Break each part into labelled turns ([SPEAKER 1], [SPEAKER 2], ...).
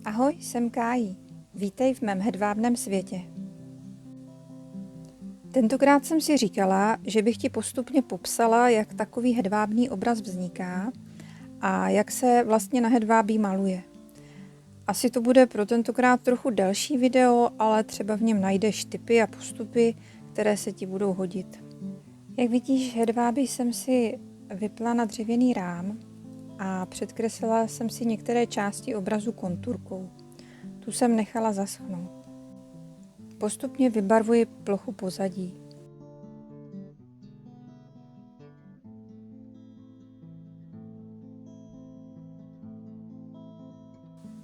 [SPEAKER 1] Ahoj, jsem Káji. Vítej v mém hedvábném světě. Tentokrát jsem si říkala, že bych ti postupně popsala, jak takový hedvábný obraz vzniká a jak se vlastně na hedvábí maluje. Asi to bude pro tentokrát trochu delší video, ale třeba v něm najdeš tipy a postupy, které se ti budou hodit. Jak vidíš, hedvábí jsem si vypla na dřevěný rám a předkreslila jsem si některé části obrazu konturkou. Tu jsem nechala zaschnout. Postupně vybarvuji plochu pozadí.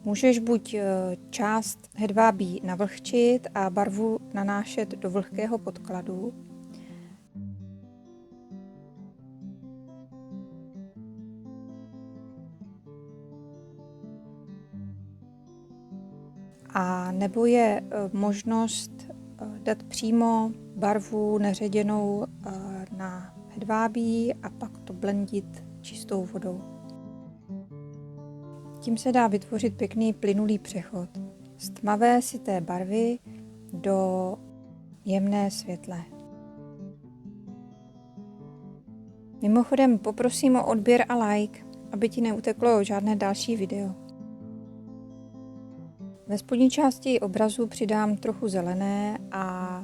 [SPEAKER 1] Můžeš buď část hedvábí navlhčit a barvu nanášet do vlhkého podkladu, a nebo je možnost dát přímo barvu neředěnou na hedvábí a pak to blendit čistou vodou. Tím se dá vytvořit pěkný plynulý přechod z tmavé syté barvy do jemné světlé. Mimochodem poprosím o odběr a like, aby ti neuteklo žádné další video. Ve spodní části obrazu přidám trochu zelené a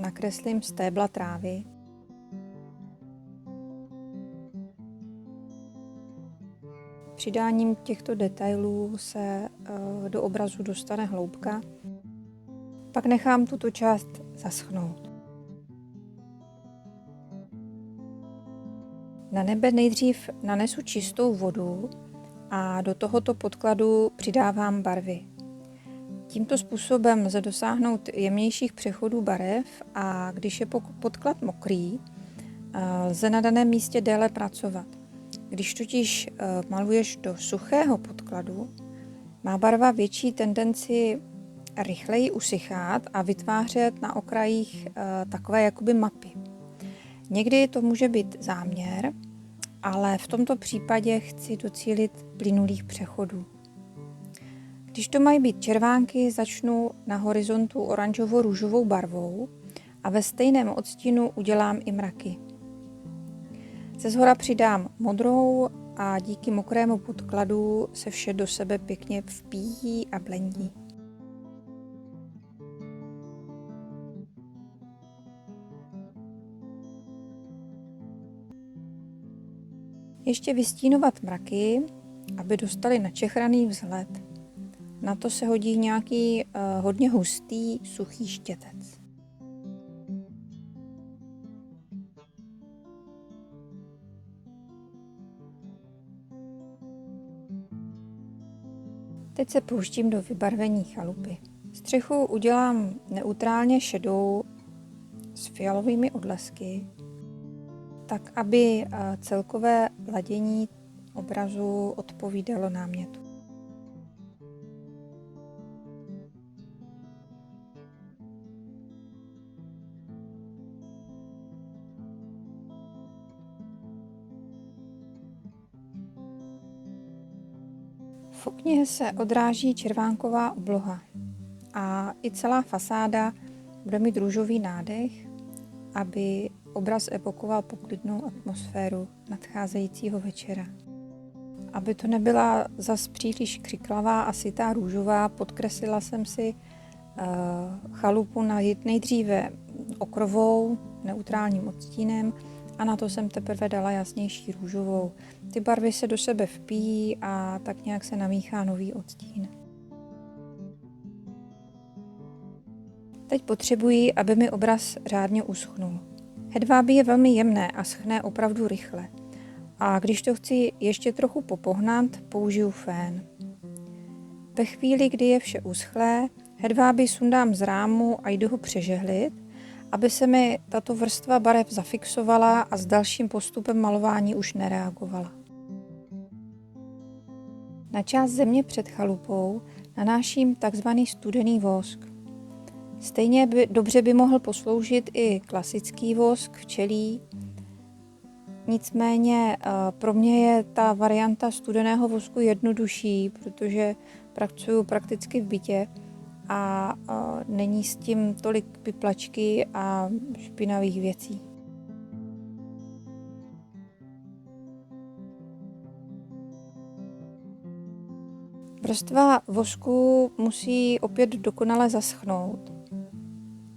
[SPEAKER 1] nakreslím stébla trávy. Přidáním těchto detailů se do obrazu dostane hloubka. Pak nechám tuto část zaschnout. Na nebe nejdřív nanesu čistou vodu a do tohoto podkladu přidávám barvy. Tímto způsobem lze dosáhnout jemnějších přechodů barev a když je podklad mokrý, lze na daném místě déle pracovat. Když totiž maluješ do suchého podkladu, má barva větší tendenci rychleji usychat a vytvářet na okrajích takové jakoby mapy. Někdy to může být záměr, ale v tomto případě chci docílit plynulých přechodů. Když to mají být červánky, začnu na horizontu oranžovo-růžovou barvou a ve stejném odstínu udělám i mraky. Ze shora přidám modrou a díky mokrému podkladu se vše do sebe pěkně vpíjí a blendí. Ještě vystínovat mraky, aby dostali načehraný vzhled. Na to se hodí nějaký hodně hustý, suchý štětec. Teď se pouštím do vybarvení chalupy. Střechu udělám neutrálně šedou s fialovými odlesky, tak aby celkové ladění obrazu odpovídalo námětu. V okně se odráží červánková obloha a i celá fasáda bude mít růžový nádech, aby obraz evokoval poklidnou atmosféru nadcházejícího večera. Aby to nebyla zas příliš křiklavá a sytá růžová, podkreslila jsem si chalupu nejdříve okrovou, neutrálním odstínem, a na to jsem teprve dala jasnější růžovou. Ty barvy se do sebe vpíjí a tak nějak se namíchá nový odstín. Teď potřebuji, aby mi obraz řádně uschnul. Hedvábí je velmi jemné a schne opravdu rychle. A když to chci ještě trochu popohnat, použiju fén. Ve chvíli, kdy je vše uschlé, hedvábí sundám z rámu a jdu ho přežehlit, aby se mi tato vrstva barev zafixovala a s dalším postupem malování už nereagovala. Na část země před chalupou nanáším tzv. Studený vosk. Stejně dobře by mohl posloužit i klasický vosk včelí, nicméně pro mě je ta varianta studeného vosku jednodušší, protože pracuju prakticky v bytě a není s tím tolik vyplačky a špinavých věcí. Vrstva vosku musí opět dokonale zaschnout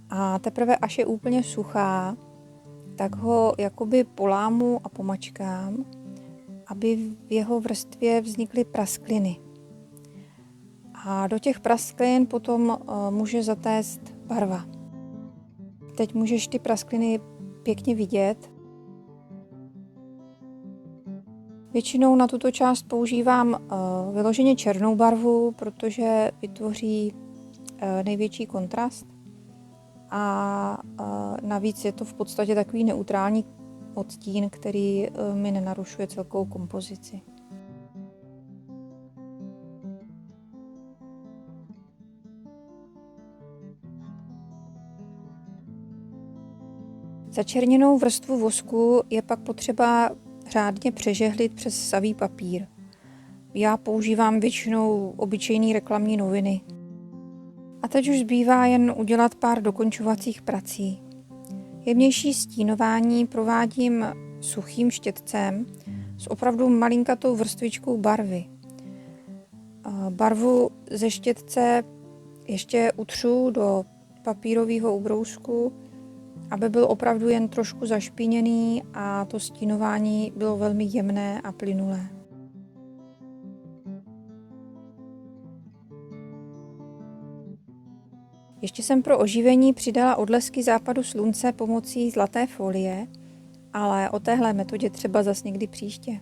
[SPEAKER 1] a teprve až je úplně suchá, tak ho jakoby polámu a pomačkám, aby v jeho vrstvě vznikly praskliny. A do těch prasklin potom může zatéct barva. Teď můžeš ty praskliny pěkně vidět. Většinou na tuto část používám vyloženě černou barvu, protože vytvoří největší kontrast. A navíc je to v podstatě takový neutrální odstín, který mi nenarušuje celkovou kompozici. Začerněnou vrstvu vosku je pak potřeba řádně přežehlit přes savý papír. Já používám většinou obyčejné reklamní noviny. A teď už zbývá jen udělat pár dokončovacích prací. Jemnější stínování provádím suchým štětcem s opravdu malinkatou vrstvičkou barvy. Barvu ze štětce ještě utřu do papírového ubrousku, aby byl opravdu jen trošku zašpiněný a to stínování bylo velmi jemné a plynulé. Ještě jsem pro oživení přidala odlesky západu slunce pomocí zlaté folie, ale o téhle metodě třeba zas někdy příště.